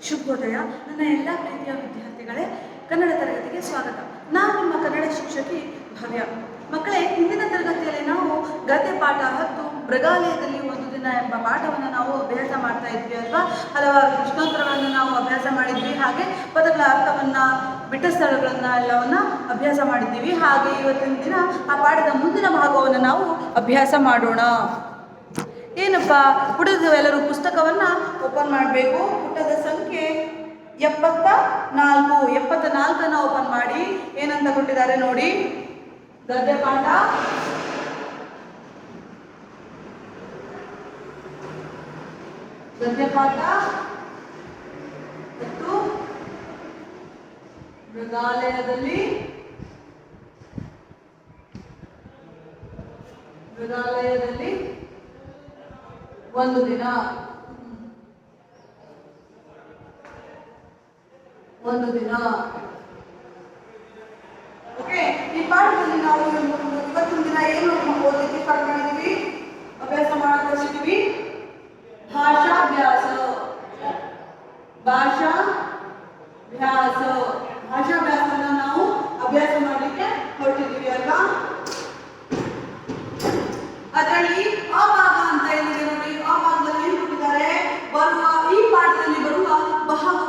ಶುಭೋದಯ. ನನ್ನ ಎಲ್ಲ ಪ್ರೀತಿಯ ವಿದ್ಯಾರ್ಥಿಗಳೇ, ಕನ್ನಡ ತರಗತಿಗೆ ಸ್ವಾಗತ. ನಾನು ನಿಮ್ಮ ಕನ್ನಡ ಶಿಕ್ಷಕಿ ಭವ್ಯ. ಮಕ್ಕಳೇ, ಹಿಂದಿನ ತರಗತಿಯಲ್ಲಿ ನಾವು ಗದ್ಯ ಪಾಠ 10 ಮೃಗಾಲಯದಲ್ಲಿ ಒಂದು ದಿನ ಎಂಬ ಪಾಠವನ್ನು ನಾವು ಅಭ್ಯಾಸ ಮಾಡ್ತಾ ಇದ್ವಿ ಅಲ್ವಾ. ಹಲವಾರು ಪ್ರಶ್ನೋತ್ತರಗಳನ್ನು ನಾವು ಅಭ್ಯಾಸ ಮಾಡಿದ್ವಿ. ಹಾಗೆ ಪದಗಳ ಅರ್ಥವನ್ನು, ಬಿಟ್ಟ ಸ್ಥಳಗಳನ್ನು ಎಲ್ಲವನ್ನ ಅಭ್ಯಾಸ ಮಾಡಿದ್ದೀವಿ. ಹಾಗೆ ಇವತ್ತಿನ ದಿನ ಆ ಪಾಠದ ಮುಂದಿನ ಭಾಗವನ್ನು ನಾವು ಅಭ್ಯಾಸ ಮಾಡೋಣ. ಏನಪ್ಪ, ಪುಟದ ಎಲ್ಲರೂ ಪುಸ್ತಕವನ್ನು ಓಪನ್ ಮಾಡಬೇಕು. ಪುಟದ ಸಂಖ್ಯೆ 74 ಓಪನ್ ಮಾಡಿ. ಏನಂತ ಕೊಟ್ಟಿದ್ದಾರೆ ನೋಡಿ. ಗದ್ಯ ಪಾಠ ಮತ್ತು ಮೃಗಾಲಯದಲ್ಲಿ ಒಂದು ದಿನ. ಓಕೆ, ಈ ಪಾಠದಲ್ಲಿ ನಾವು ಇವತ್ತಿನ ದಿನ ಏನು ಓದಲಿಕ್ಕೆ ಸ್ಟಾರ್ಟ್ ಮಾಡಿದ್ದೀವಿ, ಅಭ್ಯಾಸ ಮಾಡಕ್ಕೆ ಹೊರಟಿದ್ದೀವಿ. ಭಾಷಾಭ್ಯಾಸವನ್ನು ನಾವು ಅಭ್ಯಾಸ ಮಾಡಲಿಕ್ಕೆ ಹೊರಟಿದ್ದೀವಿ ಅಲ್ವಾ. ಅದರಲ್ಲಿ ಆ ಭಾಗ ಅಂತ ಏನಿದೆ ನೋಡಿ, ಆ ಭಾಗದಲ್ಲಿ ಏನು ಕೊಟ್ಟಿದ್ದಾರೆ, ಈ ಪಾಠದಲ್ಲಿ ಬರುವ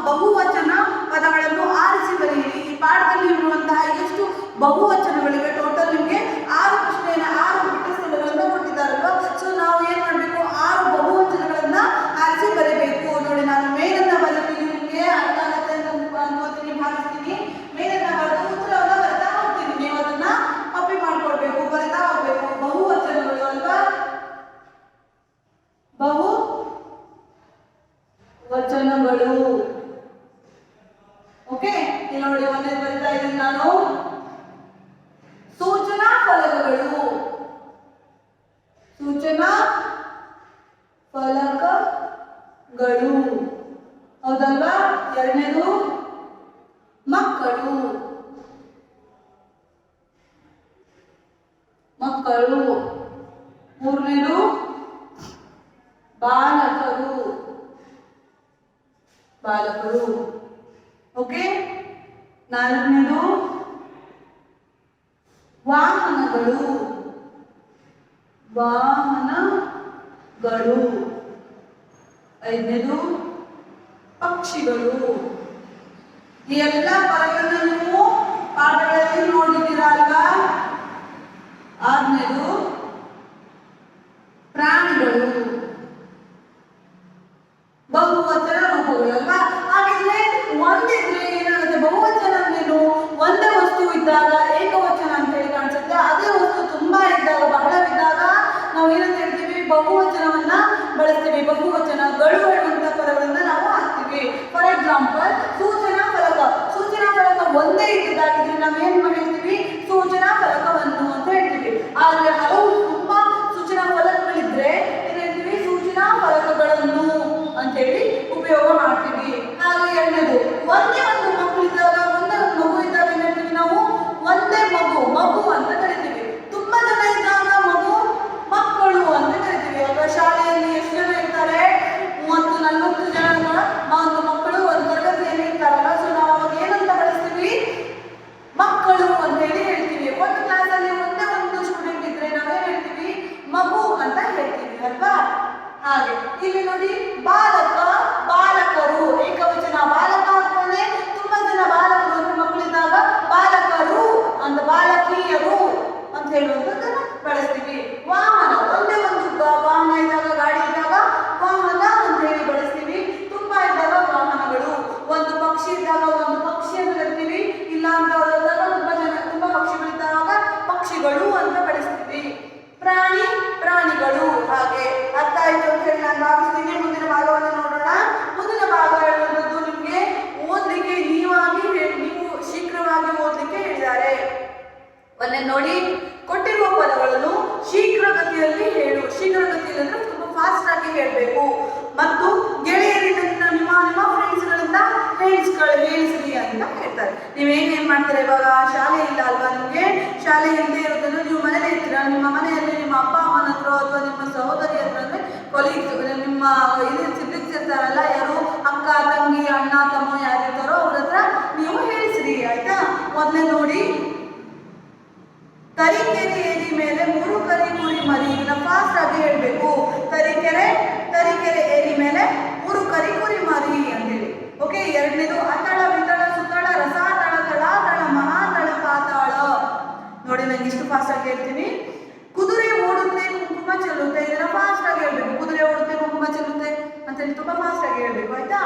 ಬಹುವಚನ ಪದಗಳನ್ನು ಆರಿಸಿ ಬರೆಯಿರಿ. ಈ ಪಾಠದಲ್ಲಿ ಇರುವಂತಹ ಎಷ್ಟು ಬಹುವಚನಗಳಿವೆ, ಟೋಟಲ್ ನಿಮಗೆ 6 ಪ್ರಶ್ನೆಯನ್ನು 6 ಬಿಟ್ಟ ಸ್ಥಳಗಳನ್ನು ಕೊಟ್ಟಿದ್ದಾರಲ್ವಾ. ಸೊ ನಾವು ಏನ್ ಮಾಡಬೇಕು, 6 ಬಹುವಚನಗಳನ್ನ ಆರಿಸಿ ಬರೀಬೇಕು. ನೋಡಿ, ನಾನು ಮೇಲನ್ನ ಬರೀತೀನಿ, ನಿಮಗೆ ಅರ್ಥ ಆಗುತ್ತೆ ಅಂತ ಅನ್ಕೋತೀನಿ, ಭಾವಿಸ್ತೀನಿ. ಮೇಲನ್ನ ಬರೆದು ಉತ್ತರವನ್ನ ಬರಿತಾ ಹೋಗ್ತೀನಿ. ನೀವು ಅದನ್ನ ಕಾಪಿ ಮಾಡ್ಕೊಳ್ಬೇಕು, ಬರಿತಾ ಹೋಗ್ಬೇಕು. ಬಹುವಚನಗಳು ಅಲ್ವಾ, ಬಹುವಚನಗಳು. ಓಕೆ, ಇಲ್ಲಿ ನೋಡಿ, ಒಂದೇ ಬರಿತಾ ಇದ್ದೀನಿ ನಾನು. ಸೂಚನಾ ಫಲಕಗಳು, ಹೌದಲ್ವಾ. ಎರಡನೇದು ಮಕ್ಕಳು. ಮೂರನೇದು ಬಾಲಕರು. ಓಕೆ, ನಾಲ್ಕನೇದು ವಾಹನಗಳು. ಐದನೇದು ಪಕ್ಷಿಗಳು. ಈ ಎಲ್ಲ ಪದಗಳನ್ನು ನೀವು ಪಾಠಗಳಲ್ಲಿ ನೋಡಿದ್ದೀರಾ ಅಲ್ವಾ. ಆರನೇದು ಪ್ರಾಣಿಗಳು, ಬಹುವಚನ ರೂಪಗಳು ಅಲ್ವಾ. ಹಾಗಿದ್ರೆ ಒಂದಿದ್ರೆ ಏನಾಗುತ್ತೆ, ಬಹುವಚನ ನೀನು ಒಂದೇ ವಸ್ತು ಇದ್ದಾಗ ಏಕವಚನ ಅಂತ ಹೇಳಿ ಕಾಣಿಸುತ್ತೆ. ಅದೇ ವಸ್ತು ತುಂಬಾ ಇದ್ದಾಗ, ಬಹಳವಿದ್ದಾಗ ನಾವು ಏನಂತ ಹೇಳ್ತೀವಿ, ಬಹುವಚನವನ್ನ ಬಳಸ್ತೀವಿ. ಬಹುವಚನಗಳು ಹೇಳುವಂತ ಪದಗಳನ್ನ ನಾವು ಹಾಕ್ತೀವಿ. ಫಾರ್ ಎಕ್ಸಾಂಪಲ್, ಸೂಚನಾ ಫಲಕ ಒಂದೇ ಇದ್ದಾಗಿದ್ರೆ ನಾವೇನ್ ಹೇಳ್ತೀವಿ, ಸೂಚನಾ ಫಲಕವನ್ನು ಅಂತ ಹೇಳ್ತೀವಿ. ಆದ್ರೆ ಹಲವು ತುಂಬಾ ಸೂಚನಾ ಫಲಕಗಳಿದ್ರೆ ಏನ್ ಹೇಳ್ತೀವಿ, ಸೂಚನಾ ಫಲಕಗಳನ್ನು ಅಂತ ಹೇಳಿ ಉಪಯೋಗ ಮಾಡ್ತೀವಿ. ಹಾಗೆ ಎರಡನೇದು, ಒಂದೇ ಒಂದು ಮಕ್ಕಳಿದ್ದಾಗ, ಒಂದೇ ಒಂದು ಮಗು ಇದ್ದಾಗ ಏನ್ ಹೇಳ್ತೀವಿ ನಾವು, ಒಂದೇ ಮಗು ಅಂತ ಕರಿತೀವಿ. ತುಂಬಾ ಜನ ಇದ್ದಾಗ ಮಕ್ಕಳು ಅಂತ ಕರಿತೀವಿ. ಆಗ ಶಾಲೆಯಲ್ಲಿ ಎಷ್ಟು ಜನ ಇರ್ತಾರೆ, 30-40 ಜನ ಒಂದು ಮಕ್ಕಳು ಒಂದು ತರಗತಿಯಲ್ಲಿ ಇರ್ತಾರಲ್ಲ. ಸೊ ನಾವು ಅವಾಗ ಏನಂತ ಬಳಸ್ತೀವಿ, ಮಕ್ಕಳು ಅಂತ ಹೇಳಿ ಹೇಳ್ತೀವಿ. ಒಂದು ಕ್ಲಾಸಲ್ಲಿ ಒಂದೇ ಒಂದು ಸ್ಟೂಡೆಂಟ್ ಇದ್ರೆ ನಾವೇನ್ ಹೇಳ್ತೀವಿ, ಮಗು ಅಂತ ಹೇಳ್ತೀವಿ ಅಲ್ವಾ. ಹಾಗೆ ಇಲ್ಲಿ ನೋಡಿ, ಬಾಲಕರು ಏಕವಚನ. ಬಾಲಕ ಅಂತಾನೆ ತುಂಬಾ ಜನ ಬಾಲಕರು ಅಂದ್ರೆ ಮಕ್ಕಳಿದ್ದಾಗ ಬಾಲಕರು ಅಂತ, ಬಾಲಕಿಯರು ಅಂತ ಹೇಳುವಂಥದ್ದನ್ನು ಬಳಸ್ತೀವಿ. ವಾಹನ, ಒಂದೇ ಒಂದು ವಾಹನ ಇದ್ದಾಗ, ಗಾಡಿ ಇದ್ದಾಗ ವಾಹನ ಅಂತ ಹೇಳಿ ಬಳಸ್ತೀವಿ. ತುಂಬಾ ಇದ್ದಾಗ ವಾಹನಗಳು. ಒಂದು ಪಕ್ಷಿ ಇದ್ದಾಗ ಒಂದು ಪಕ್ಷಿ ಅಂತ ಕರಿತೀವಿ. ಇಲ್ಲ ಅಂತ ಹೋದಾಗ ತುಂಬಾ ಪಕ್ಷಿಗಳಿದ್ದಾಗ ಪಕ್ಷಿಗಳು ಅಂತ ಬಳಸ್ತೀವಿ. ಪ್ರಾಣಿಗಳು. ಹಾಗೆ ಅರ್ಥ ಆಯ್ತು ಅಂತ ಹೇಳಿ ನಾನು ಭಾವಿಸ್ತೀನಿ. ಮುಂದಿನ ಭಾಗವನ್ನು ನೋಡೋಣ. ಮುಂದಿನ ಭಾಗ ಹೇಳುವಂಥದ್ದು ನಿಮಗೆ ಓದ್ಲಿಕ್ಕೆ ನೀವು ಶೀಘ್ರವಾಗಿ ಓದ್ಲಿಕ್ಕೆ ಹೇಳಿದ್ದಾರೆ. ಒಂದೇ ನೋಡಿ, ಕೊಟ್ಟಿರುವ ಪದಗಳನ್ನು ಶೀಘ್ರಗತಿಯಲ್ಲಿ ಅಂದ್ರೆ ತುಂಬಾ ಫಾಸ್ಟ್ ಆಗಿ ಹೇಳಬೇಕು. ಮತ್ತು ಗೆಳೆಯರಿಂದ ನಿಮ್ಮ ಫ್ರೆಂಡ್ಸ್ಗಳಿಂದ ಹೇಳಿಸ್ರಿ ಅಂತ ಹೇಳ್ತಾರೆ. ನೀವೇನೇನ್ ಮಾಡ್ತಾರೆ, ಇವಾಗ ಶಾಲೆ ಇಲ್ಲ ಅಲ್ವಾ, ನಿಮಗೆ ಶಾಲೆ ಇಲ್ಲದೆ ಇರೋದನ್ನು ನೀವು ಮನೇಲಿ ಇರ್ತೀರಾ. ನಿಮ್ಮ ಮನೆಯಲ್ಲಿ ನಿಮ್ಮ ಅಪ್ಪ ಅಮ್ಮನ ಹತ್ರ ಅಥವಾ ನಿಮ್ಮ ಸಹೋದರಿ ಹತ್ರ, ಅಂದ್ರೆ ಕೊಲೀಗ್ಸ್, ನಿಮ್ಮ ಸಿಬ್ಲಿಂಗ್ಸ್ ಇರ್ತಾರಲ್ಲ, ಯಾರು ಅಕ್ಕ ತಂಗಿ ಅಣ್ಣ ತಮ್ಮ ಯಾರಿರ್ತಾರೋ ಅವ್ರ ಹತ್ರ ನೀವು ಹೇಳಿಸ್ರಿ ಆಯ್ತಾ. ಮೊದಲೇ ನೋಡಿ, ತರೀಕೆರೆ ಏರಿ ಮೇಲೆ 3 ಕರಿ ಕುರಿ ಮರಿ. ಇದನ್ನ ಫಾಸ್ಟ್ ಆಗಿ ಹೇಳ್ಬೇಕು. ತರೀಕೆರೆ ಏರಿ ಮೇಲೆ 3 ಕರಿ ಕುರಿ ಮರಿ ಅಂತೇಳಿ. ಓಕೆ. ಎರಡನೇದು ಅತಳ ವಿತಳ ಸುತಳ ರಸಾತಳ ತಳಾತಳ ಮಹಾತಳ ಪಾತಾಳ. ನೋಡಿ, ನಂಗೆ ಇಷ್ಟು ಫಾಸ್ಟ್ ಆಗಿ ಹೇಳ್ತೀನಿ. ಕುದುರೆ ಓಡುತ್ತೆ ಕುಂಕುಮ ಚೆಲ್ಲುತ್ತೆ. ಇದನ್ನ ಫಾಸ್ಟ್ ಆಗಿ ಹೇಳ್ಬೇಕು. ಕುದುರೆ ಓಡುತ್ತೆ ಕುಂಕುಮ ಚೆಲ್ಲುತ್ತೆ ಅಂತೇಳಿ ತುಂಬಾ ಫಾಸ್ಟ್ ಆಗಿ ಹೇಳ್ಬೇಕು ಆಯ್ತಾ.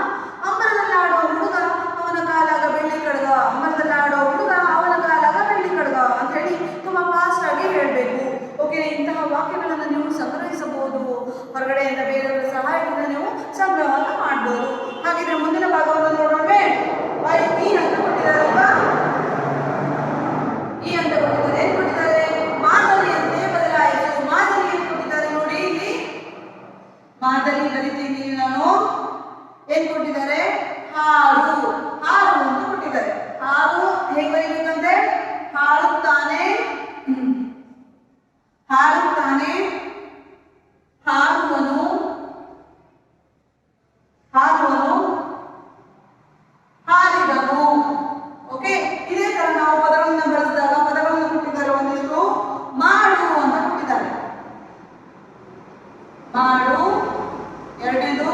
ಅಂಬರದಲ್ಲಿ ಆಡೋ ಹುಡುಗ ಅವನ ಕಾಲಾಗ ಬೆಳ್ಳಿ ಕಡ್ಗ. ಅಂಬರದಲ್ಲಿ ಆಡೋ ಹುಡುಗ ಅವನ ಕಾಲಾಗ ಬೆಳ್ಳಿ ಕಡ್ಗ ಅಂತ ಹೇಳಿ ತುಂಬಾ ಫಾಸ್ಟ್ ಆಗಿ ಹೇಳ್ಬೇಕು. ಓಕೆ. ಇಂತಹ ವಾಕ್ಯಗಳನ್ನು ನೀವು ಸಂಗ್ರಹಿಸಬಹುದು. ಹೊರಗಡೆಯಿಂದ ಬೇರೆಯವರ ಸಹಾಯದಿಂದ ನೀವು ಸಂಗ್ರಹವನ್ನು ಮಾಡಬಹುದು. ಹಾಗಿದ್ರೆ ಮುಂದಿನ ಭಾಗವನ್ನು ನೋಡೋಣವೇ. ಈ ಅಂತ ಕೊಟ್ಟಿದ್ದಾರಲ್ವಾ, ಈ ಅಂತ ಕೊಟ್ಟಿದ್ದಾರೆ. ಏನ್ ಕೊಟ್ಟಿದ್ದಾರೆ? ಮಾದರಿಯಂತೆ ಬದಲಾಯಿಸು. ಮಾದರಿ ಏನ್ ಕೊಟ್ಟಿದ್ದಾರೆ ನೋಡಿ, ಇಲ್ಲಿ ಮಾದರಿ ಬರಿತೀನಿ ನಾನು. ಏನ್ ಕೊಟ್ಟಿದ್ದಾರೆ? ಹಾಡು ಅಂತ ಕೊಟ್ಟಿದ್ದಾರೆ. ಹಾಡು ಹೇಗೆ ಬರೀಬೇಕಂದ್ರೆ, ಹಾಡುತ್ತಾನೆ ಹಾರುವನು ಹಾರಿದನು. ಓಕೆ. ಇದೇ ತರ ನಾವು ಪದಗಳನ್ನು ಬಳಸಿದಾಗ ಪದಗಳನ್ನು ಕೊಟ್ಟಿದ್ದಾರೆ. ಒಂದಿಷ್ಟು ಮಾಡು ಅಂತ ಕೊಟ್ಟಿದ್ದಾರೆ. ಮಾಡು. ಎರಡನೇದು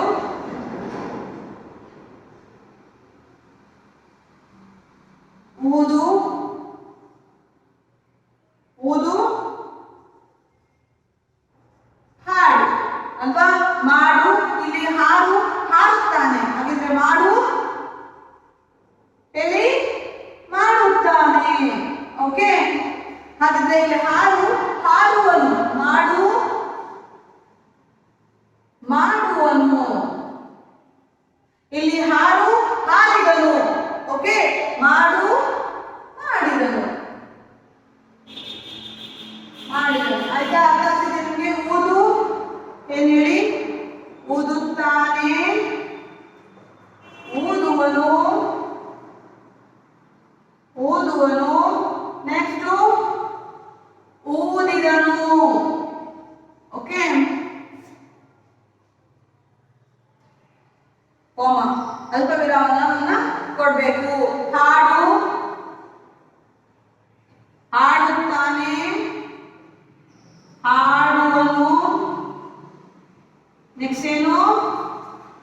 ಊದು ಹಾಡು ಅಲ್ವಾ. ಮಾಡು, ಇಲ್ಲಿ ಹಾರುತ್ತಾನೆ. ಹಾಗಿದ್ರೆ ಮಾಡು ಎಲ್ಲಿ ಮಾಡುತ್ತಾನೆ. ಓಕೆ. ಹಾಗಿದ್ರೆ ಇಲ್ಲಿ ಹಾರುವನು, ಮಾಡುವನು. ಇಲ್ಲಿ ಹಾರಿದನು. ಓಕೆ. ಮಾಡು ಮಾಡಿದನು. ಆಯ್ತಾ? ಅರ್ಥ ಆಗ್ತಿದೆ ನಿಮಗೆ? ಊದು ಏನ್ ಹೇಳಿ? ಊದುತ್ತಾನೆ, ಊದುವನು. ನೆಕ್ಸ್ಟ್ ಊದಿದನು. ಓಕೆ. ಅಲ್ಪ ವಿರಾಮವನ್ನ ಕೊಡ್ಬೇಕು. ಹಾಡುತ್ತಾನೆ, ಹಾಡುವನು. ನೆಕ್ಸ್ಟ್ ಏನು?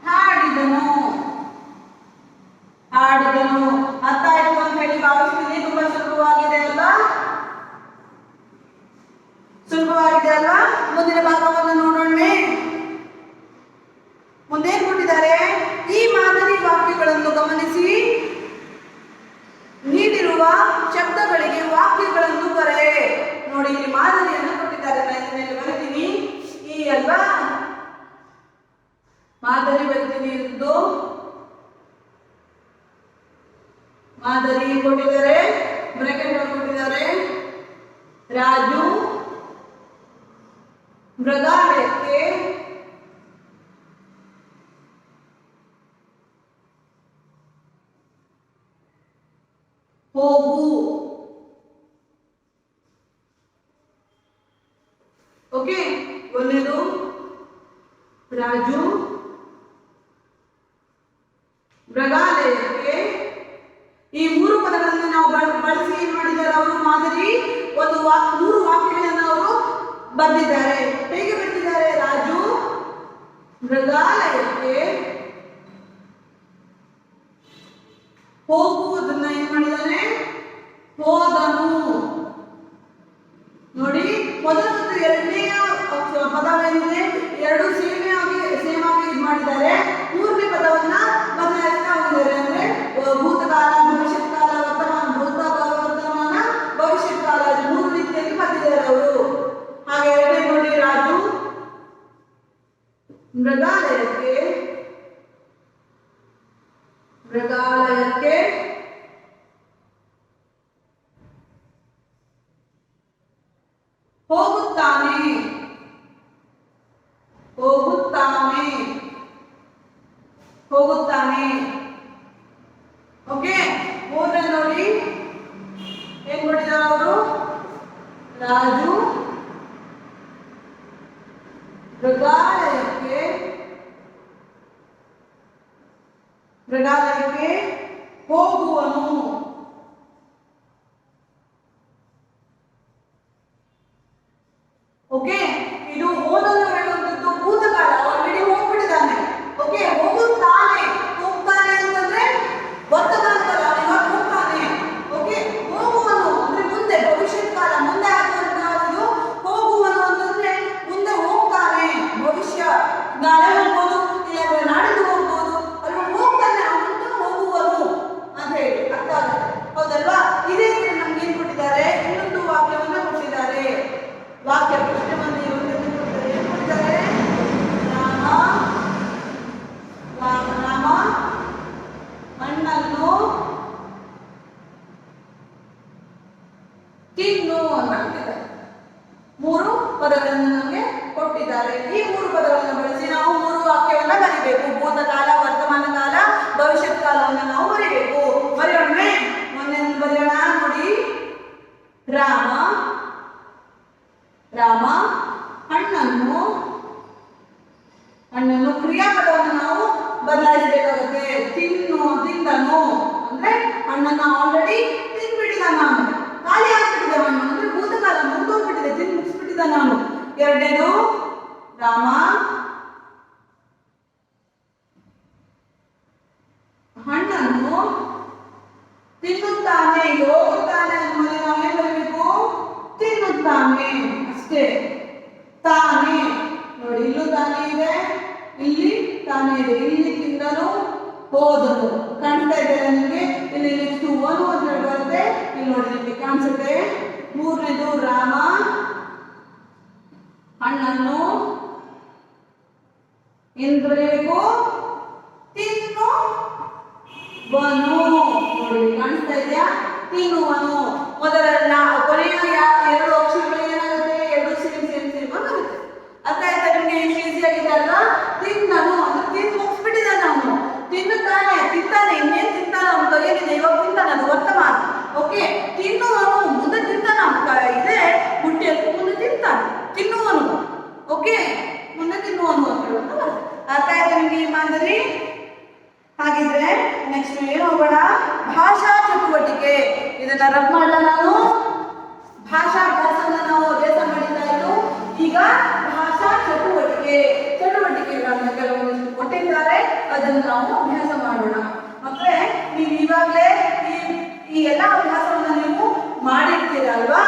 ಹಾಡಿದನು. ಅರ್ಥ ಆಯ್ತು ಅಂತ ಹೇಳಿ ಭಾವಿಸ್ತೀನಿ. ತುಂಬಾ ಸುಲಭವಾಗಿದೆ ಅಲ್ವಾ? ಮುಂದಿನ ಭಾಗವನ್ನು ನೋಡೋಣ. ಮುಂದೆ ಕೊಟ್ಟಿದ್ದಾರೆ, ಈ ಮಾದರಿ ವಾಕ್ಯಗಳನ್ನು ಗಮನಿಸಿ, ನೀಡಿರುವ ಶಬ್ದಗಳಿಗೆ ವಾಕ್ಯಗಳನ್ನು ಬರೆ. ನೋಡಿ, ಇಲ್ಲಿ ಮಾದರಿಯನ್ನು ಕೊಟ್ಟಿದ್ದಾರೆ. ನಾನು ಇದನ್ನೆಲ್ಲ ಬರೀತೀನಿ. ಈ ಅಲ್ವಾ ಮಾದರಿ ಬರೀತೀನಿ. ಇದ್ದು ಮಾದರಿ ಕೊಟ್ಟಿದ್ದಾರೆ, ಬ್ರಾಕೆಟ್ ಕೊಟ್ಟಿದ್ದಾರೆ. ರಾಜು ಮೃಗಾಲಯಕ್ಕೆ ಹೋಗು. ಓಕೆ. ಒಂದೇದು ರಾಜು ಮೃಗಾಲಯಕ್ಕೆ. ಈ 3 ಪದಗಳನ್ನು ನಾವು ಬಳಸಿ ಏನ್ ಮಾಡಿದ್ದಾರೆ ಅವರು? ಮಾದರಿ 3 ವಾಕ್ಯಗಳನ್ನು ಅವರು ಬರೆದಿದ್ದಾರೆ. ಹೇಗೆ ಬರೆದಿದ್ದಾರೆ? ರಾಜು ಮೃಗಾಲಯಕ್ಕೆ ಹೋಗುವುದನ್ನ ಏನ್ ಮಾಡಿದ್ದಾನೆ? ಹೋದನು. ನೋಡಿ, ಮೊದಲ ಮತ್ತು ಎರಡನೇ ಪದವೇನಿದೆ, ಎರಡು ಸೇಮ್ ಆಗಿ ಇದು ಮಾಡಿದ್ದಾರೆ. 3ನೇ ಪದವನ್ನ ಬದಲಾಯಿಸ್ತಾ ಹೋಗಿದ್ದಾರೆ. ಅಂದ್ರೆ ಭೂತಕಾಲ, ಭವಿಷ್ಯತ್ ಕಾಲ, ವರ್ತಮಾನ, ಭವಿಷ್ಯತ್ ಕಾಲ 3 ರೀತಿಯಲ್ಲಿ ಬರೆದಿದ್ದಾರೆ ಅವರು. ಹಾಗೆ ಎರಡನೇ ನೋಡಿ, ರಾಜು ಮೃಗಾಲಯಕ್ಕೆ ಹೋಗುತ್ತಾನೆ. ಓಕೆ. ಮೂರನೇ ನೋಡಿ, ಏನ್ ಕೊಟ್ಟಿದ್ದಾರೆ ಅವರು? ರಾಜು ಮೃಗಾಲಯಕ್ಕೆ ಮೃಗಾಲಯಕ್ಕೆ ಹೋಗುವನು. ಓಕೆ, ಇದು ಓದಲು ಹೇಳುವಂಥದ್ದು ಭೂತಕಾಲ, ಆಲ್ರೆಡಿ ಹೋಗ್ಬಿಟ್ಟಿದ್ದಾನೆ. ಓಕೆ, ಹೋಗುತ್ತಾನೆ. ಹೋಗ್ತಾನೆ ಅಂತಂದ್ರೆ ವರ್ತಮಾನ ಕಾಲ, ಇವಾಗ ಹೋಗ್ತಾನೆ. ಓಕೆ, ಹೋಗುವನು ಅಂದ್ರೆ ಮುಂದೆ, ಭವಿಷ್ಯತ್ ಕಾಲ, ಮುಂದೆ ಆಗುವಂತಹದ್ದು. ಹೋಗುವನು ಅಂತಂದ್ರೆ ಮುಂದೆ ಹೋಗ್ತಾನೆ, ಭವಿಷ್ಯ, ನಾಳೆ ಹೋಗ್ಬೋದು, ಇಲ್ಲ ನಾಡಿದ್ದು ಹೋಗ್ಬೋದು, ಅಲ್ಲಿ ಹೋಗ್ತಾನೆ, ಅವನು ಹೋಗುವನು ಅಂತ ಹೇಳಿ ಅರ್ಥ ಆಗುತ್ತೆ. ಹೌದಲ್ವಾ? ಇದೇ ರೀತಿ ನಮ್ಗೆ ಏನ್ ಕೊಟ್ಟಿದ್ದಾರೆ, ಇನ್ನೊಂದು ವಾಕ್ಯವನ್ನ ಕೊಟ್ಟಿದ್ದಾರೆ. ವಾಕ್ಯ ಪ್ರಶ್ನೆ ಬಂದು ಏನ್ ಕೊಟ್ಟಿದ್ದಾರೆ? ರಾಮ ಹಣ್ಣನ್ನು ತಿನ್ನು ಅಂತ ಕೊಟ್ಟಿದ್ದಾರೆ. 3 ಪದಗಳನ್ನು ನಮಗೆ ಕೊಟ್ಟಿದ್ದಾರೆ. ಈ 3 ಪದಗಳನ್ನು ಬಳಸಿ ನಾವು 3 ವಾಕ್ಯವನ್ನ ಬರಿಬೇಕು. ಭೂತಕಾಲ, ವರ್ತಮಾನ ಕಾಲ, ಭವಿಷ್ಯತ್ ಕಾಲವನ್ನು ನಾವು ಬರಿಬೇಕು. ಬರೆಯೋಣ. ಮೊನ್ನೆ ಬರೆಯೋಣ ನೋಡಿ. ರಾಮ ಹಣ್ಣನ್ನು ಕ್ರಿಯಾಪದವನ್ನು ನಾವು ಬದಲಾಯಿಸಬೇಕಾಗುತ್ತೆ. ತಿಂದನು ಅಂದ್ರೆ ಹಣ್ಣನ್ನು ಆಲ್ರೆಡಿ ತಿಂದ್ಬಿಟ್ಟಿದ್ದಾನೆ, ನಾನು ಖಾಲಿ ಆಗ್ಬಿಟ್ಟಿದೆ. ಹಣ್ಣು ಅಂದ್ರೆ ಭೂತಕಾಲ ಮುಗಿದೋಗ್ಬಿಟ್ಟಿದೆ, ತಿಂದು ಮುಗಿಸ್ಬಿಟ್ಟಿದ್ದ ನಾನು. ಎರಡನೇದು, ರಾಮ ಹಣ್ಣನ್ನು ತಿನ್ನುತ್ತಾನೆ. ಹೋಗುತ್ತಾನೆ ಅನ್ನೋದೇ ನಾವೇನ್ ಬರಬೇಕು? ತಿನ್ನುತ್ತಾನೆ ಅಷ್ಟೇ. ತಾನೆ ನೋಡಿ, ಇಲ್ಲೂ ತಾನೇ ಇದೆ, ಇಲ್ಲಿ ತಾನೇ ಇದೆ. ಇಲ್ಲಿ ತಿಂದನು, ಹೋದನು. ಕಾಣ್ತಾ ಇದೆ ನಿಮಗೆ? ಇಲ್ಲಿ ನೆಕ್ಸ್ಟ್ ಒನು ಅಂತ ಹೇಳಿ ಬರುತ್ತೆ. ಇಲ್ಲಿ ನೋಡಿ ನಿಮಗೆ ಕಾಣಿಸುತ್ತೆ. 3ನೇದು, ರಾಮ ಹಣ್ಣನ್ನು ಎಂದು ಬರೆಯಬೇಕು? ತಿನ್ನುವನು. ನೋಡಿ ಕಾಣಿಸ್ತಾ ಇದೆಯಾ? ತಿನ್ನುವನು. ಮೊದಲ ಕೊನೆಯ 2 ಅಕ್ಷರಗಳು ಏನಾಗುತ್ತೆ? 2 ಸೇಮ್ ಬರುತ್ತೆ. ಅರ್ಥ ಆಯ್ತಾ ನಿಮ್ಗೆ? ಎಷ್ಟು ಈಸಿ ಆಗಿದೆ ಅಲ್ವಾ? ತಿನ್ನನು ಅಂದ್ರೆ ತಿಂದು ಮುಗಿಸ್ಬಿಟ್ಟಿದ್ದಾನೆ ಅವನು. ತಿನ್ನುತ್ತಾನೆ, ತಿಂತಾನೆ, ಇನ್ನೇನು ತಿಂತಾನೆ, ಅವನ ಕೈಯಲ್ಲಿದೆ, ಇವಾಗ ತಿಂತಾನೆ, ಅದು ವರ್ತಮಾನ. ಓಕೆ, ತಿನ್ನುವನು ಮುಂದೆ ತಿಂತಾನೆ, ಇದೆ ಮುಟ್ಟಿಯಲ್ಲಿ ಮುಂದೆ ತಿಂತಾನೆ, ತಿನ್ನುವನು. ಓಕೆ, ಮುಂದೆ ತಿನ್ನುವನು ಅಂತ ಹೇಳೋದು. ಅರ್ಥ ಆಯ್ತಾ ನಿಮ್ಗೆ ಈ ಮಾದರಿ? ಹಾಗಿದ್ರೆ ನೆಕ್ಸ್ಟ್ ಏನು ಹೋಗೋಣ? ಭಾಷಾ ಚಟುವಟಿಕೆ. ಇದನ್ನ ರಬ್ ಮಾಡಲ್ಲ ನಾನು. ಭಾಷಾಭ್ಯಾಸವನ್ನ ನಾವು ಅಭ್ಯಾಸ ಮಾಡಿತಾ ಇದ್ದು. ಈಗ ಭಾಷಾ ಚಟುವಟಿಕೆಗಳನ್ನ ಕೆಲವೊಂದಿಷ್ಟು ಕೊಟ್ಟಿದ್ದಾರೆ, ಅದನ್ನು ನಾವು ಅಭ್ಯಾಸ ಮಾಡೋಣ. ಮಕ್ಕಳೇ, ನೀವು ಇವಾಗಲೇ ಈ ಎಲ್ಲ ಅಭ್ಯಾಸವನ್ನ ನೀವು ಮಾಡಿರ್ತೀರ ಅಲ್ವಾ?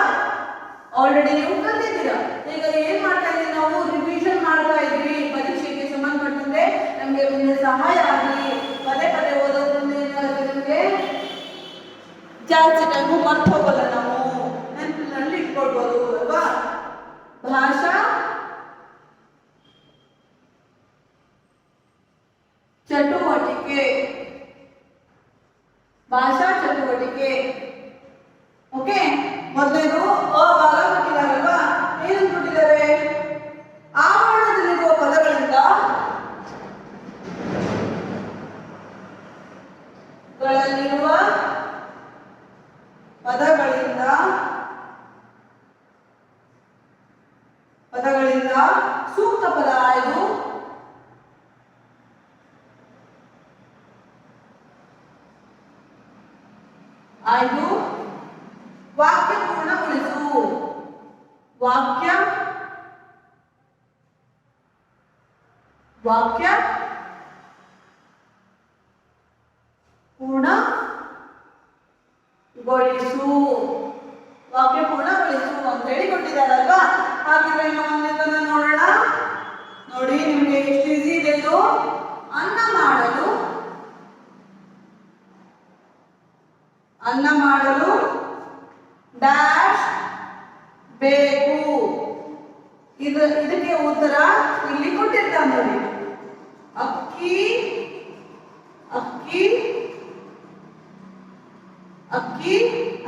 ಆಲ್ರೆಡಿ ನೀವು ಕಲಿತಿದ್ದೀರಾ. ಈಗ ಏನ್ ಮಾಡ್ತಾ ಇದ್ದೀವಿ ನಾವು? ರಿವಿಷನ್ ಮಾಡ್ತಾ ಇದ್ವಿ. ಪರೀಕ್ಷೆಗೆ ಸಂಬಂಧಪಟ್ಟಂತೆ ನಮ್ಗೆ ಮುಂದೆ ಸಹಾಯ ಆಗಲಿ. ಪದೇ ಓದೋದ್ರಿಂದ ಏನಾಗುತ್ತೆ? ನಮ್ಗೆ ಜಾಸ್ತಿ ಟೈಮು ಮರ್ತು ಹೋಗಲ್ಲ, ನಾವು ನೆನಪಿನಲ್ಲಿ ಇಟ್ಕೊಳ್ಬೋದು ಅಲ್ವಾ? ಭಾಷಾ ಚಟುವಟಿಕೆ. ಓಕೆ, ಮೊದಲೇದು ಅ ಭಾಗ ಕೊಟ್ಟಿದ್ದಾರಲ್ವಾ? ಏನಂತ ಕೊಟ್ಟಿದ್ದಾರೆ? ಆವರಣದಲ್ಲಿರುವ ಪದಗಳಿಂದ ಸೂಕ್ತ ಪದ ಆಯ್ದು ವಾಕ್ಯ ಪೂರ್ಣಗೊಳಿಸು. ವಾಕ್ಯ ಪೂರ್ಣಗೊಳಿಸು. ವಾಕ್ಯ ಪೂರ್ಣಗೊಳಿಸು ಅಂತ ಹೇಳಿ ಕೊಟ್ಟಿದ್ದಾರಲ್ವಾ? ಹಾಗಿದ್ರೆ ಇನ್ನೊಂದನ್ನ ನೋಡೋಣ. ನೋಡಿ, ನಿಮಗೆ ಎಷ್ಟು ಈಸಿ ಇದೆ ಇದು. ಅನ್ನ ಮಾಡಲು ಡ್ಯಾಶ್ ಬೇಕು. ಇದಕ್ಕೆ ಉತ್ತರ ಇಲ್ಲಿ ಕೊಟ್ಟಿರ್ತಾನೆ ನೋಡಿ. ಅಕ್ಕಿ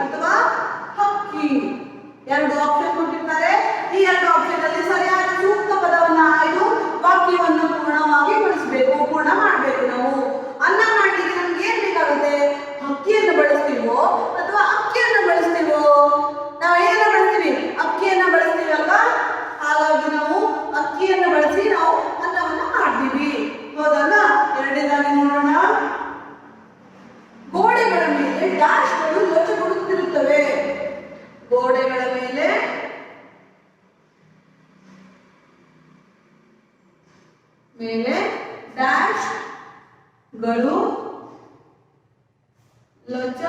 ಅಥವಾ ಹಕ್ಕಿ, 2 ಆಪ್ಷನ್ ಕೊಟ್ಟಿರ್ತಾರೆ. ಈ 2 ಆಪ್ಷನ್ ಅಲ್ಲಿ ಸರಿಯಾದ ಸೂಕ್ತ ಪದವನ್ನ ಆಯ್ದು ವಾಕ್ಯವನ್ನು ಪೂರ್ಣವಾಗಿ ಬಳಸಬೇಕು. ಗಳು ಲಚ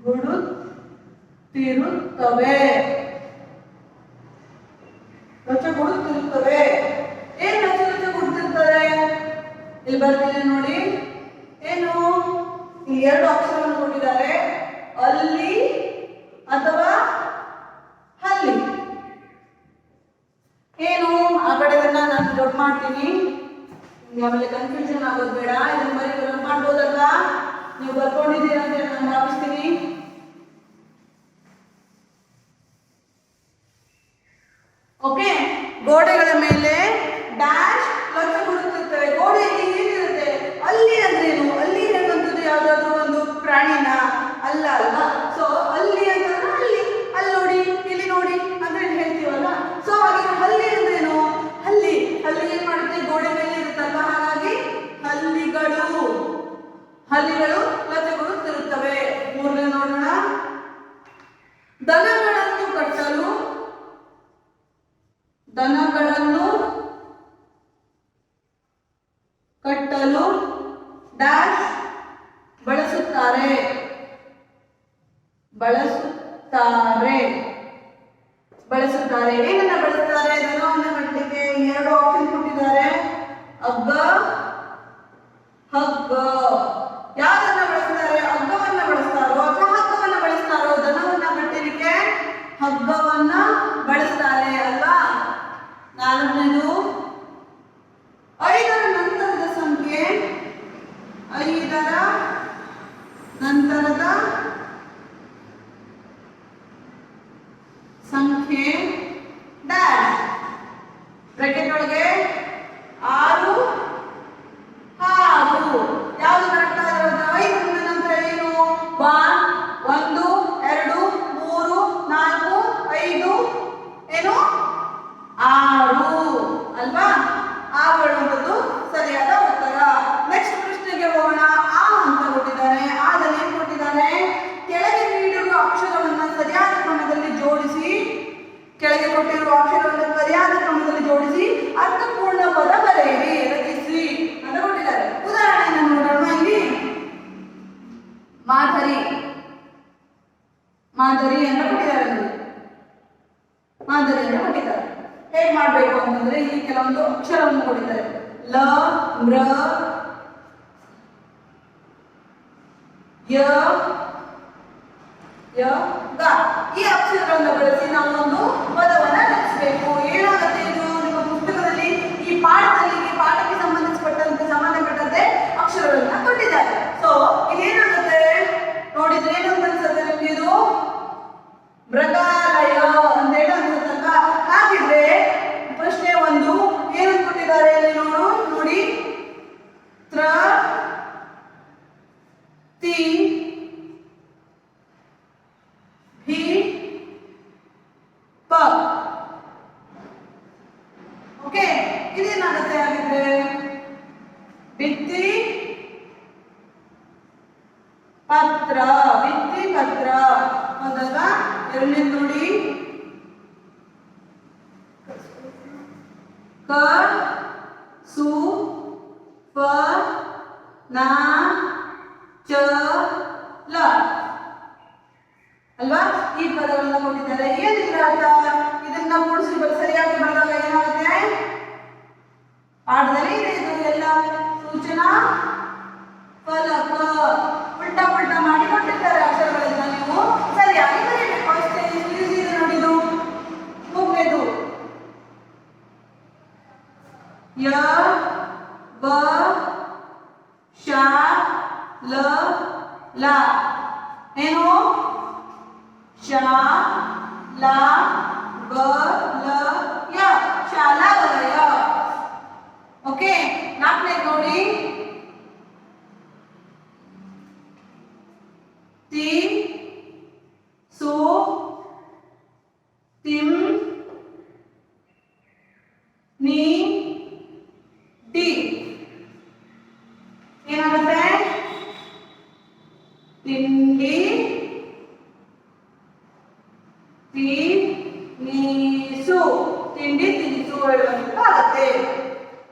ಗುಡುತ್ತಿರುತ್ತವೆ. ಲಚಗುಡುತ್ತಿರುತ್ತವೆ. ಏನ್ ಲಚಗುಡುತ್ತಿರುತ್ತದೆ? ಇಲ್ಲಿ ಬರ್ತೀನಿ ನೋಡಿ. ಏನು? ಇಲ್ಲಿ ಎರಡು ಅಕ್ಷರವನ್ನು ಕೊಟ್ಟಿದ್ದಾರೆ, ಅಲ್ಲಿ ಅಥವಾ ಹಲ್ಲಿ. ಏನು ಆ ಕಡೆದನ್ನ ನಾನು ದೊಡ್ಡ ಮಾಡ್ತೀನಿ, ಆಮೇಲೆ ಕನ್ಫ್ಯೂಷನ್ ಆಗೋದು ಬೇಡ. ಇದನ್ನ ಬರೀ ಮಾಡ್ಬೋದಲ್ವಾ? ನೀವು ಬರ್ಕೊಂಡಿದ್ದೀರಾ ಅಂತ ನಾನು ಭಾವಿಸ್ತೀನಿ. ಓಕೆ, ಗೋಡೆಗಳ ಮೇಲೆ ಡ್ಯಾಶ್ ಲಚಗುಡುತ್ತಿರ್ತವೆ. ಗೋಡೆಯಲ್ಲಿ ಏನಿರುತ್ತೆ? ಅಲ್ಲಿ ಅಂದ್ರೇನು? ಅಲ್ಲಿ ಹೇಳುವಂಥದ್ದು ಯಾವ್ದಾದ್ರು ಒಂದು ಪ್ರಾಣಿನ? ಅಲ್ಲ ಅಲ್ವಾ? ಸೊ ಅಲ್ಲಿ ಅಂತಂದ್ರೆ ಅಲ್ಲಿ ನೋಡಿ, ಇಲ್ಲಿ ನೋಡಿ ಅಂತ ಹೇಳ್ತೀವಲ್ಲ. ಸೊ ಹಾಗೆ ಹಲ್ಲಿ ಅಂದ್ರೇನು? ಹಲ್ಲಿ ಏನ್ ಮಾಡುತ್ತೆ? ಗೋಡೆ ಮೇಲೆ ಇರುತ್ತಲ್ವಾ, ಹಾಗಾಗಿ ಹಲ್ಲಿಗಳು ಲಚಗುಡುತ್ತಿರುತ್ತವೆ. ಮೂರನೇ ನೋಡೋಣ. ದನಗಳನ್ನು ಕಟ್ಟಲು ಡ್ಯಾಶ್ ಬಳಸುತ್ತಾರೆ. ಏನನ್ನ ಬಳಸ್ತಾರೆ? ದನವನ್ನು ಕಟ್ಟಲಿಕ್ಕೆ ಎರಡು ಆಪ್ಷನ್ ಕೊಟ್ಟಿದ್ದಾರೆ, ಹಗ್ಗ. ಯಾವ್ದನ್ನ ಬಳಸ್ತಾರೆ? ಹಗ್ಗವನ್ನ ಬಳಸ್ತಾರೋ ಅಥವಾ ಹಗ್ಗವನ್ನ ಬಳಸ್ತಾರೋ? ದನವನ್ನ ಕಟ್ಟಲಿಕ್ಕೆ ಹಗ್ಗವನ್ನ ಬಳಸ್ತಾರೆ ಅಲ್ವಾ? ನಾಲ್ಕನೇದು, 5ರ ನಂತರದ ಸಂಖ್ಯೆ, 5ರ ನಂತರದ ಸಂಖ್ಯೆ ಡ್ಯಾಶ್ ಬ್ರಾಕೆಟ್ ಒಳಗೆ 6 ಯಾವುದು ಕರೆಕ್ಟ್ ಆಗಿರೋದು? 5ರ ನಂತರ ಏನು? 1 2 3 4 5 ಏನು? 6 ಅಲ್ವಾ? 6 ಹೇಳುವಂಥದ್ದು ಸರಿಯಾದ ಉತ್ತರ. ನೆಕ್ಸ್ಟ್ ಪ್ರಶ್ನೆಗೆ ಹೋಗೋಣ. ಆ ಅಂತ ಕೊಟ್ಟಿದ್ದಾರೆ. ಆದಲ್ಲಿ ಏನ್ ಕೊಟ್ಟಿದ್ದಾರೆ? ಕೆಳಗೆ ನೀಡಿರುವ ಅಕ್ಷರವನ್ನ ಸರಿಯಾದ ಕ್ರಮದಲ್ಲಿ ಜೋಡಿಸಿ, ಅರ್ಥಪೂರ್ಣ ಪದ ಬರೆಯಿರಿ, ರಚಿಸಿ ಅಂತ ಕೊಟ್ಟಿದ್ದಾರೆ. ಉದಾಹರಣೆಯನ್ನು ನೋಡೋಣ. ಇಲ್ಲಿ ಮಾದರಿ ಅಂತ ಕೊಟ್ಟಿದ್ದಾರೆ. ಹೇಗ್ ಮಾಡ್ಬೇಕು ಅಂತಂದ್ರೆ, ಇಲ್ಲಿ ಕೆಲವೊಂದು ಅಕ್ಷರವನ್ನು ಕೊಟ್ಟಿದ್ದಾರೆ. ಲ, ಮ್ರ, ಯ, ಗ. ಈ ಅಕ್ಷರಗಳನ್ನು ಬಳಸಿ ನಾವು ಒಂದು ಪದವನ್ನ ರಚಿಸಬೇಕು. ಏನಾಗುತ್ತೆ ಇದು? ನಿಮ್ಮ ಪುಸ್ತಕದಲ್ಲಿ ಈ ಪಾಠಕ್ಕೆ ಸಂಬಂಧಪಟ್ಟಂತೆ ಅಕ್ಷರಗಳನ್ನ ಕೊಟ್ಟಿದ್ದಾರೆ. ಸೊ ಇದೇನಾಗುತ್ತೆ ನೋಡಿದ್ರೆ ಏನು ಅನ್ಸುತ್ತೆ ನಿಮ್ಗೆ? ಇದು ಮೃಗಾಲಯ ಅಂತ ಹೇಳಿ ಅನ್ಸುತ್ತಲ್ವಾ? ಹಾಗಿದ್ರೆ ಪ್ರಶ್ನೆ 1 ಏನು ಕೊಟ್ಟಿದ್ದಾರೆ ನೋಡಿ. ತ್ರ, ತಿ, ಭಿ, ಪ. ಓಕೆ, ಇದೇನಾಗುತ್ತೆ ಹಾಗಿದ್ರೆ? ಭಿತ್ತಿ ಪತ್ರ ಹೌದಲ್ವಾ? ಎರಡನೇ ನೋಡಿ. ಕ, ಸು, ಪ, ನ, ಚ, ಲ ಅಲ್ವಾ? ಈ ಪದಗಳನ್ನ ಕೊಟ್ಟಿದ್ದಾರೆ. ಏನಿಲ್ಲ ಅರ್ಥ? ಇದನ್ನ ಕೂಡಿಸಿ ಸರಿಯಾಗಿ ಬರೆದಾಗ ಏನಾಗುತ್ತೆ? ಪಾಠದಲ್ಲಿ ಇದೆ ಇದು ಎಲ್ಲ ಸೂಚನಾ ಫಲಕ. ಉಲ್ಟಾ ಮಾಡಿ ಕೊಟ್ಟಿರ್ತಾರೆ ಅಕ್ಷರಗಳನ್ನ, ನೀವು ಸರಿಯಾಗಿ ಬರೀಬೇಕು ಅಷ್ಟೇ. ಇದೆ ನೋಡಿದು. ಮೂರನೇದು ಯ, ಬ, ಶ, ಲ, ಲ. ಏನು? ಶ, ಲ, ಬ, ಲ, ಯ. ಶಾಲಾವಲಯ. ಓಕೆ, ನಾಲ್ಕನೇದು ನೋಡಿ. ತಿ, ಸು, ತಿಂ, ನೀ, ಡಿ. ಏನಾಗುತ್ತೆ? ತಿಂಡಿ, ತಿನಿಸು. ತಿಂಡಿ ತಿನಿಸು ಹೇಳುವಂತಾಗುತ್ತೆ.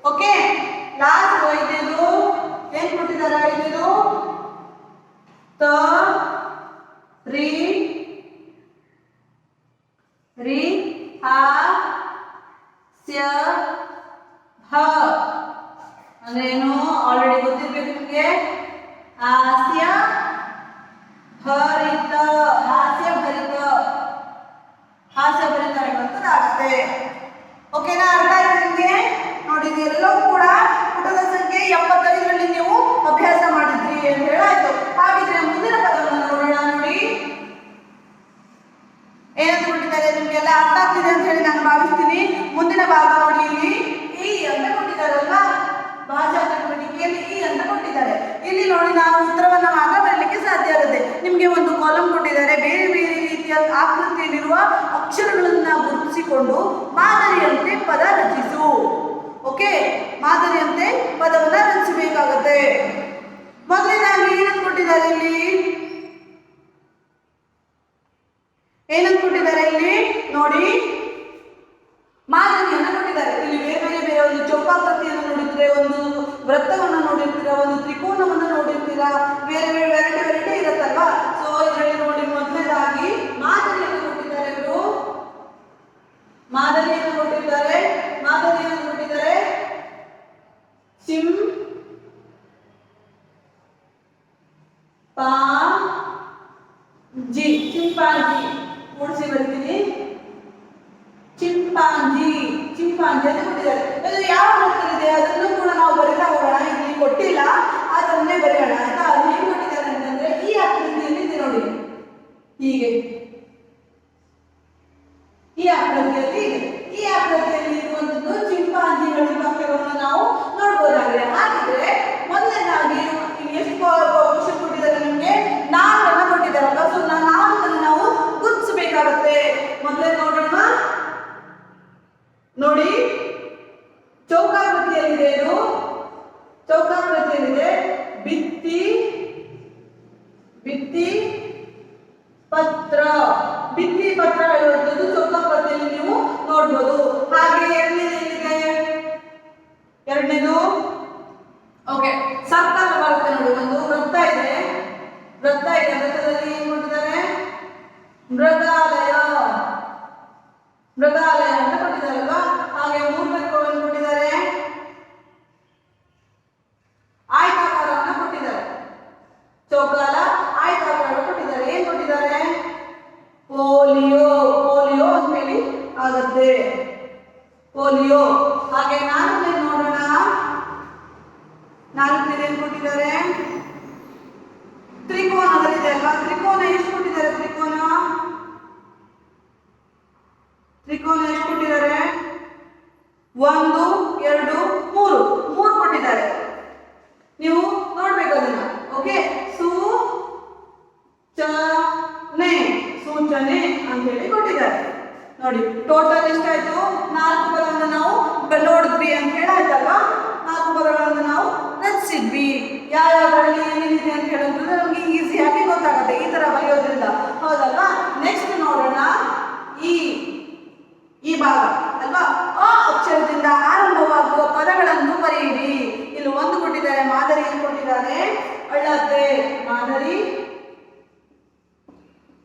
ಓಕೆ. ಲಾಸ್ಟ್ ಐದನೇದು ಏನ್ ಕೊಟ್ಟಿದ್ದಾರೆ? ಐದನೇದು ತ ರಿ ರಿ ಹ ಸ್ಯ ಹ ಅಂದ್ರೇನು ಆಲ್ರೆಡಿ ಗೊತ್ತಿರ್ಬೇಕು ನಿಮಗೆ. ಹಾಸ್ಯ ಭರಿತ, ಹಾಸ್ಯ ಭರಿತ, ಹಾಸ್ಯ ಭರಿತ ಅನ್ನುವಂಥದ್ದಾಗುತ್ತೆ. ಓಕೆನಾ? ಅರ್ಥ ಆಯ್ತು ನಿಮಗೆ? ನೋಡಿ ಎಲ್ಲವೂ ಕೂಡ ಪುಟದ ಸಂಖ್ಯೆ 75ರಲ್ಲಿ ನೀವು ಅಭ್ಯಾಸ ಮಾಡಿದ್ರಿ ಅಂತ ಹೇಳಾಯ್ತು. ಹಾಗಿದ್ರೆ ಮುಂದಿನ ಪದವನ್ನು ನೋಡೋಣ. ನೋಡಿ ಏನಂತ ಕೊಟ್ಟಿದ್ದಾರೆ, ನಿಮ್ಗೆಲ್ಲ ಅರ್ಥ ಆಗ್ತಿದೆ ಅಂತ ಹೇಳಿ ನಾನು ಭಾವಿಸ್ತೀನಿ. ಮುಂದಿನ ಭಾಗ ನೋಡಿ, ಇಲ್ಲಿ ಈ ಅಂತ ಕೊಟ್ಟಿದ್ದಾರಲ್ವಾ, ಭಾಷಾ ಚಟುವಟಿಕೆಯಲ್ಲಿ ಈ ಅಂತ ಕೊಟ್ಟಿದ್ದಾರೆ. ಇಲ್ಲಿ ನೋಡಿ ನಾವು ಉತ್ತರವನ್ನ ಮಾತ್ರ ಬರಲಿಕ್ಕೆ ಸಾಧ್ಯ ಆಗುತ್ತೆ. ನಿಮಗೆ ಒಂದು ಕಾಲಮ್ ಕೊಟ್ಟಿದ್ದಾರೆ, ಬೇರೆ ಬೇರೆ ರೀತಿಯ ಆಕೃತಿಯಲ್ಲಿರುವ ಅಕ್ಷರಗಳನ್ನ ಗುರುತಿಸಿಕೊಂಡು ಮಾದರಿಯಂತೆ ಪದ ರಚಿಸು. ಓಕೆ, ಮಾದರಿಯಂತೆ ಪದವನ್ನ ರಚಿಸಬೇಕಾಗುತ್ತೆ. ಮೊದಲನೇದಾಗಿ ಏನಂತ ಕೊಟ್ಟಿದ್ದಾರೆ ಇಲ್ಲಿ? ಏನಂತ ಕೊಟ್ಟಿದ್ದಾರೆ ಇಲ್ಲಿ ನೋಡಿ, ಮಾದರಿಯನ್ನು ಕೊಟ್ಟಿದ್ದಾರೆ. ಇಲ್ಲಿ ಬೇರೆ ಬೇರೆ ಬೇರೆ ಒಂದು ಚೌಕಾಕೃತಿಯನ್ನು ನೋಡಿದ್ರೆ, ಒಂದು ವೃತ್ತವನ್ನು ನೋಡಿರ್ತೀರಾ, ಒಂದು ತ್ರಿಕೋನವನ್ನು ನೋಡಿರ್ತೀರಾ, ಬೇರೆ ಬೇರೆ ವೆರೈಟಿ ಇರುತ್ತಲ್ವಾ. ಸೊ ಇದರಲ್ಲಿ ನೋಡಿ ಮೊದಲನೇದಾಗಿ ಮಾದರಿಯನ್ನು ಕೊಟ್ಟಿದ್ದಾರೆ. ಇವರು ಮಾದರಿಯನ್ನು ಕೊಟ್ಟಿದ್ದಾರೆ. ಮಾದರಿಯನ್ನು ಕೊಟ್ಟಿದ್ದಾರೆ ಚಿಂಪಾಂಜಿ ಕೂಡಿಸಿ ಬರ್ತೀನಿ. ಚಿಂಪಾಂಜಿ ಚಿಂಪಾಂಜಿ ಅಂತ ಕೊಟ್ಟಿದ್ದಾರೆ. ಅದು ಯಾವ ಅರ್ಥದಲ್ಲಿದೆ ಅದನ್ನು ಕೂಡ ನಾವು ಬರೀತಾ ಹೋಗೋಣ. ಇಲ್ಲಿ ಕೊಟ್ಟಿಲ್ಲ, ಅದನ್ನೇ ಬರೆಯೋಣ ಆಯ್ತಾ. ಅದು ಹೇಗೆ ಕೊಟ್ಟಿದ್ದಾರೆ ಅಂತಂದ್ರೆ ಈ ಆಕೃತಿಯಲ್ಲಿ ಇದೆ ನೋಡಿ, ಹೀಗೆ ಈ ಆಕೃತಿಯಲ್ಲಿ ಇದೆ. ಈ ಆಕೃತಿಯಲ್ಲಿ ಇರುವಂತದ್ದು ಚಿಂಪಾಂಜಿಗಳ ಪಕ್ಷಗಳನ್ನು ನಾವು ನೋಡ್ಬೋದಾಗಿದೆ. ಹಾಗಿದ್ರೆ ಮೊದಲನೇದಾಗಿ ಎಷ್ಟು ಕ್ವಶನ್ ಕೊಟ್ಟಿದ್ದಾರೆ ನಿಮಗೆ? 4 ಕೊಟ್ಟಿದ್ದಾರಲ್ವಾ. ಸೊ 4 ನಾವು ಗುರುತಿಸಬೇಕಾಗುತ್ತೆ. ಮೊದಲೇ ನೋಡೋಣ. ನೋಡಿ ಚೌಕಾಕೃತಿಯಲ್ಲಿದೆ, ಇದು ಚೌಕಾಕೃತಿಯಲ್ಲಿದೆ. ಭಿತ್ತಿ ಭಿತ್ತಿ ಪತ್ರ, ಭಿತ್ತಿ ಪತ್ರ ಇರುವಂತದ್ದು ಚೌಕಾಕೃತಿಯಲ್ಲಿ ನೀವು ನೋಡ್ಬೋದು. ಹಾಗೆ ಎರಡನೇದು ಓಕೆ ಸರ್ಕಲ್ ಬರುತ್ತೆ ನೋಡಿ. ಒಂದು ವೃತ್ತ ಇದೆ, ವೃತ್ತದಲ್ಲಿ ಏನ್ ಕೊಟ್ಟಿದ್ದಾರೆ? ಮೃಗಾಲಯ ಅಂತ ಕೊಟ್ಟಿದ್ದಾರಲ್ವಾ. ಹಾಗೆ ಮೂರನೇದು ಕೊಟ್ಟಿದ್ದಾರೆ, ಆಯತಾಕಾರವನ್ನು ಕೊಟ್ಟಿದ್ದಾರೆ. ಚೌಕಾಲ ಆಯತಾಕಾರ ಕೊಟ್ಟಿದ್ದಾರೆ. ಏನ್ ಕೊಟ್ಟಿದ್ದಾರೆ? ಪೋಲಿಯೋ ಅಂತ ಹೇಳಿ ಆಗುತ್ತೆ, ಪೋಲಿಯೋ. ಹಾಗೆ ನಾಲ್ಕನೇದು ನೋಡೋಣ. ನಾಲ್ಕನೇದು ಏನ್ ಕೊಟ್ಟಿದ್ದಾರೆ? ತ್ರಿಕೋನದಲ್ಲಿದೆ ಅಲ್ವಾ. ತ್ರಿಕೋನ ಎಷ್ಟು ಕೊಟ್ಟಿದ್ದಾರೆ? ತ್ರಿಕೋನ ಎಷ್ಟು ಕೊಟ್ಟಿದ್ದಾರೆ? 1 2 3 ಕೊಟ್ಟಿದ್ದಾರೆ. ನೀವು ನೋಡ್ಬೇಕು ಅದನ್ನ. ಓಕೆ, ಸೂಚನೆ ಅಂತ ಹೇಳಿ ಕೊಟ್ಟಿದ್ದಾರೆ. ನೋಡಿ ಟೋಟಲ್ ಎಷ್ಟಾಯ್ತು? 4 ಪದವನ್ನು ನಾವು ನೋಡಿದ್ವಿ ಅಂತ ಹೇಳಾಯ್ತಲ್ವಾ. 4 ಪದಗಳನ್ನು ನಾವು ರಚಿಸಿದ್ವಿ. ಯಾವ್ಯಾವರಲ್ಲಿ ಏನೇನಿದೆ ಅಂತ ಹೇಳಿದ್ರೆ ನಮ್ಗೆ ಈಸಿಯಾಗಿ ಗೊತ್ತಾಗುತ್ತೆ ಈ ತರ ಬರೆಯೋದ್ರಿಂದ, ಹೌದಲ್ವಾ. ನೆಕ್ಸ್ಟ್ ನೋಡೋಣ, ಈ ಭಾಗ ಅಲ್ವಾ. ಅ ಅಕ್ಷರದಿಂದ ಆರಂಭವಾಗುವ ಪದಗಳನ್ನು ಬರೆಯಿರಿ. ಇಲ್ಲಿ ಒಂದು ಕೊಟ್ಟಿದ್ದಾರೆ, ಮಾದರಿ ಏನು ಕೊಟ್ಟಿದ್ದಾರೆ? ಅಳತೆ, ಮಾದರಿ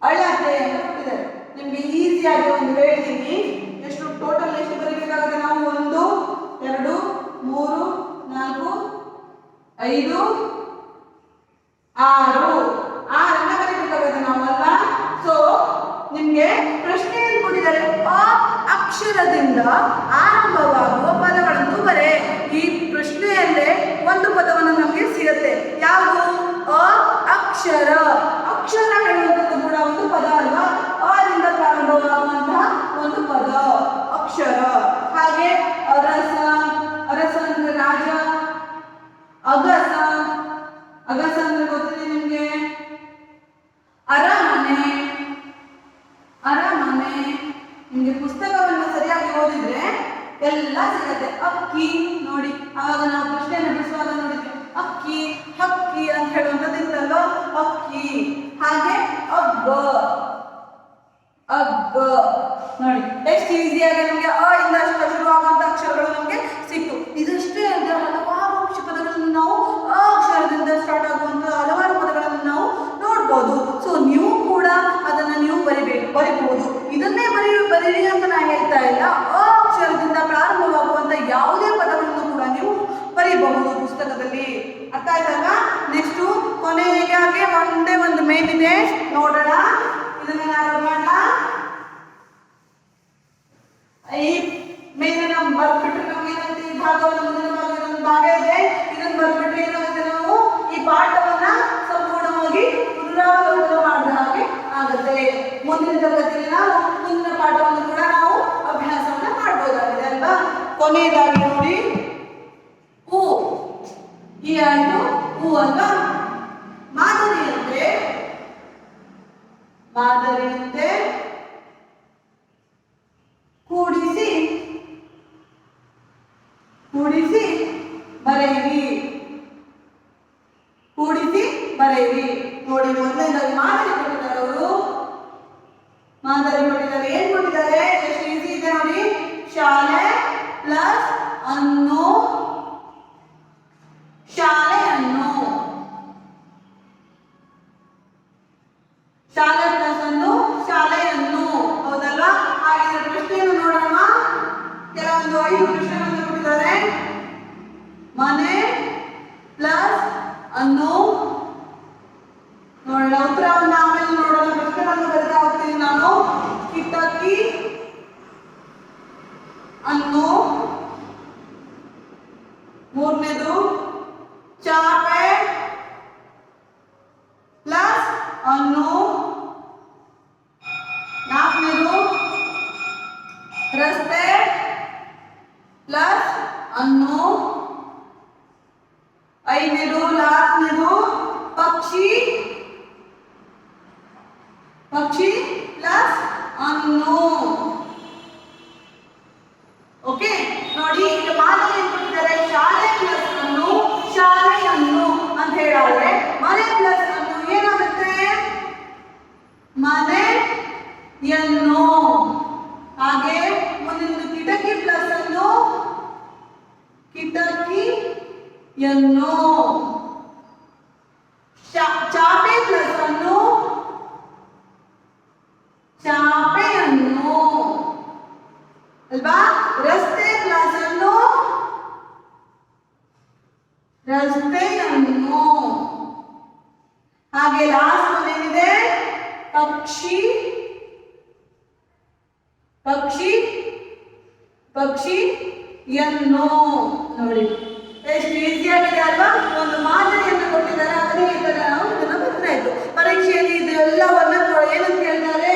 ಅಳತೆ ಅಂತ ಕೊಟ್ಟಿದ್ದಾರೆ. ನಿಮ್ಗೆ ಈಸಿಯಾಗಿ ಒಂದು ಹೇಳ್ತೀನಿ. ಎಷ್ಟು ಟೋಟಲ್ ಎಷ್ಟು ಬರೀಬೇಕಾಗುತ್ತೆ ನಾವು? 1 2 3 4 5 6 ಬರೀಬೇಕಾಗುತ್ತೆ ನಾವು ಅಲ್ವಾ. ಸೊ ನಿಮ್ಗೆ ಪ್ರಶ್ನೆ ಏನು ಕೊಟ್ಟಿದ್ದಾರೆ? ಅ ಅಕ್ಷರದಿಂದ ಆರಂಭವಾಗುವ ಪದಗಳನ್ನು ಬರೆ. ಈ ಪ್ರಶ್ನೆಯಲ್ಲೇ ಒಂದು ಪದವನ್ನು ನಮಗೆ ಸಿಗುತ್ತೆ. ಯಾವುದು? ಅ ಅಕ್ಷರ. ಅಕ್ಷರ ಹೇಳುವಂಥದ್ದು ಕೂಡ ಒಂದು ಪದ ಅಲ್ವಾ. ಅದಿಂದ ಪ್ರಾರಂಭವಾಗುವಂತಹ ಒಂದು ಪದ ಅಕ್ಷರ. ಹಾಗೆ ಅರಸ ಅಂದ್ರೆ ರಾಜ. ಅಗಸ ಅಂದ್ರೆ ಗೊತ್ತಿದೆ ನಿಮ್ಗೆ. ಅರಮನೆ ನಿಮ್ಗೆ ಪುಸ್ತಕವನ್ನು ಸರಿಯಾಗಿ ಓದಿದ್ರೆ ಎಲ್ಲ ಬರೆಯಬಹುದು ಪುಸ್ತಕದಲ್ಲಿ. ಅರ್ಥ ಆಯ್ತಲ್ವಾ? ನೆಕ್ಸ್ಟು ಕೊನೆಗೆ ಒಂದೇ ಒಂದು ಮೇನ್ ಇದೆ, ನೋಡೋಣ. ಇದನ್ನ ನಾನು ಮಾಡೋಣ. ಈ ಮೇಲಿನ ಬರ್ಬಿಟ್ರೆ ನಮ್ಗೆ ಏನಾಗುತ್ತೆ, ಈ ಭಾಗವನ್ನು ಮುಂದಿನ ಭಾಗ ಇನ್ನೊಂದು ಭಾಗ ಇದೆ, ಇದನ್ನು ಬರ್ಬಿಟ್ರೆ ಏನಾಗುತ್ತೆ, ನಾವು ಈ ಪಾಠವನ್ನ ಸಂಪೂರ್ಣವಾಗಿ ಪುನರಾವಲೋಕನ ಮಾಡಿದ ಹಾಗೆ ಆಗುತ್ತೆ. ಮುಂದಿನ ತರಗತಿಯಲ್ಲಿ ನಾವು ಮುಂದಿನ ಪಾಠವನ್ನು ಕೂಡ ನಾವು ಅಭ್ಯಾಸವನ್ನ ಮಾಡಬಹುದಾಗಿದೆ ಅಲ್ವಾ. ಕೊನೆಯದಾಗಿ ನೋಡಿ, ಹೂ ಈ ಆಯ್ತು ಹೂ ಅಲ್ವಾ. ಮಾದರಿಯಂತೆ ಕೂಡಿಸಿ ಬರೆಯಿರಿ. ನೋಡಿ, ಮೊದಲನೇದಾಗಿ ಮಾದರಿ ಕೊಟ್ಟಿದ್ದಾರೆ ಅವರು. ಏನ್ ಕೊಟ್ಟಿದ್ದಾರೆ? ಎಷ್ಟು ಈಸಿ ಇದೆ ನೋಡಿ. ಶಾಲೆ ಪ್ಲಸ್ ಅನ್ನು, ಶಾಲೆಯನ್ನು, ಶಾಲೆ ಪ್ಲಸ್ ಅನ್ನು, ಶಾಲೆಯನ್ನು. ಹೌದಲ್ವಾ? ಹಾಗಿದ್ರೆ ಪ್ರಶ್ನೆಯನ್ನು ನೋಡೋಣ. ಕೆಲವೊಂದು 5 ಪ್ರಶ್ನೆಗಳನ್ನು ಕೊಟ್ಟಿದ್ದಾರೆ. ಮನೆ ಪ್ಲಸ್ ಅನ್ನು, ನೋಡೋಣ ಉತ್ತರವನ್ನು ಆಮೇಲೆ ನೋಡೋಣ. ಪ್ರಶ್ನೆಗಳನ್ನು ಬರೀತಾ ಹೋಗ್ತೀನಿ ನಾನು. ಕಿಟಕಿ ಅನ್ನು, ಮೂರನೇದು ಚಾಪೆ ಪ್ಲಸ್ ಅನ್ನು, ನಾಲ್ಕನೇದು ರಸ್ತೆ ಪ್ಲಸ್ ಅನ್ನು, ಐದನೇದು ಲಾಸ್ಟ್ನೇದು ಪಕ್ಷಿ ಪ್ಲಸ್ ಅನ್ನು. ಓಕೆ, ನೋಡಿ ಈಗ ಮಾದರಿ ಕೊಟ್ಟಿದ್ದಾರೆ. ಶಾಲೆ ಪ್ಲಸ್ ಅನ್ನು, ಶಾಲೆಯನ್ನು ಅಂತ ಹೇಳಿದ್ರೆ ಮನೆ ಪ್ಲಸ್ ಅನ್ನು ಏನಾಗುತ್ತೆ? ಮನೆಯನ್ನು. ಹಾಗೆ ಮುಂದಿನ ಕಿಟಕಿ ಪ್ಲಸ್ ಅನ್ನು, ಕಿಟಕಿಯನ್ನು. ಚಾಪೆ ಪ್ಲಸ್ ಅನ್ನು, ಚಾಪೆಯನ್ನು ಅಲ್ವಾ. ರಸ್ತೆ ಪ್ಲಸ್ ಅನ್ನು, ರಸ್ತೆಯನ್ನು. ಹಾಗೆ ಲಾಸ್ಟ್ ಒನ್ ಏನಿದೆ? ಪಕ್ಷಿಯನ್ನು. ನೋಡಿ ಎಷ್ಟು ಈಸಿ ಆಗಿದೆ ಅಲ್ವಾ. ಒಂದು ಮಾದರಿಯನ್ನು ಕೊಟ್ಟಿದ್ದಾರೆ, ಅದೇ ಈ ತರ ನಾವು ಇದನ್ನ ಬರ್ತಾ ಇತ್ತು. ಪರೀಕ್ಷೆಯಲ್ಲಿ ಇದೆಲ್ಲವನ್ನ ಏನಂತ ಹೇಳ್ತಾರೆ?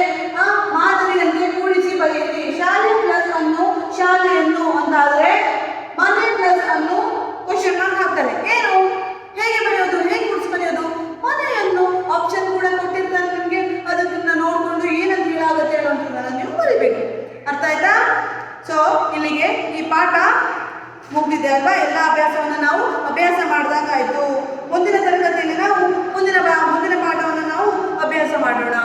ಮಾದರಿಯಂತೆ ಕೂಡಿಸಿ ಬರೆಯಿರಿ. ಶಾಲೆ ಪ್ಲಸ್ ಅನ್ನು, ಶಾಲೆಯನ್ನು ಅಂತಾದ್ರೆ ಮನೆ ಪ್ಲಸ್ ಅನ್ನು ಕ್ವಶನ್ ಮಾರ್ಕ್ ಹಾಕ್ತಾರೆ. ಏನು, ಹೇಗೆ ಬರೆಯೋದು, ಹೇಗೆ ಕೂಡಿಸಿ ಬರೆಯೋದು? ಮನೆಯನ್ನು ಆಪ್ಷನ್ ಕೂಡ ಕೊಟ್ಟಿರ್ತಾರೆ ನಿಮ್ಗೆ, ಅದನ್ನ ನೋಡ್ಕೊಂಡು ಏನಂತ ಹೇಳಾಗುತ್ತೆ ಹೇಳುವಂಥದ್ದನ್ನ ನೀವು ಬರಿಬೇಕು. ಅರ್ಥ ಆಯ್ತಾ? ಸೊ ಇಲ್ಲಿಗೆ ಈ ಪಾಠ ಮುಗಿದಿದೆ ಅಲ್ವಾ. ಎಲ್ಲ ಅಭ್ಯಾಸವನ್ನು ನಾವು ಅಭ್ಯಾಸ ಮಾಡಿದಾಗ ಆಯ್ತು. ಮುಂದಿನ ತರಗತಿಯಲ್ಲಿ ನಾವು ಮುಂದಿನ ಪಾಠವನ್ನು ನಾವು ಅಭ್ಯಾಸ ಮಾಡೋಣ.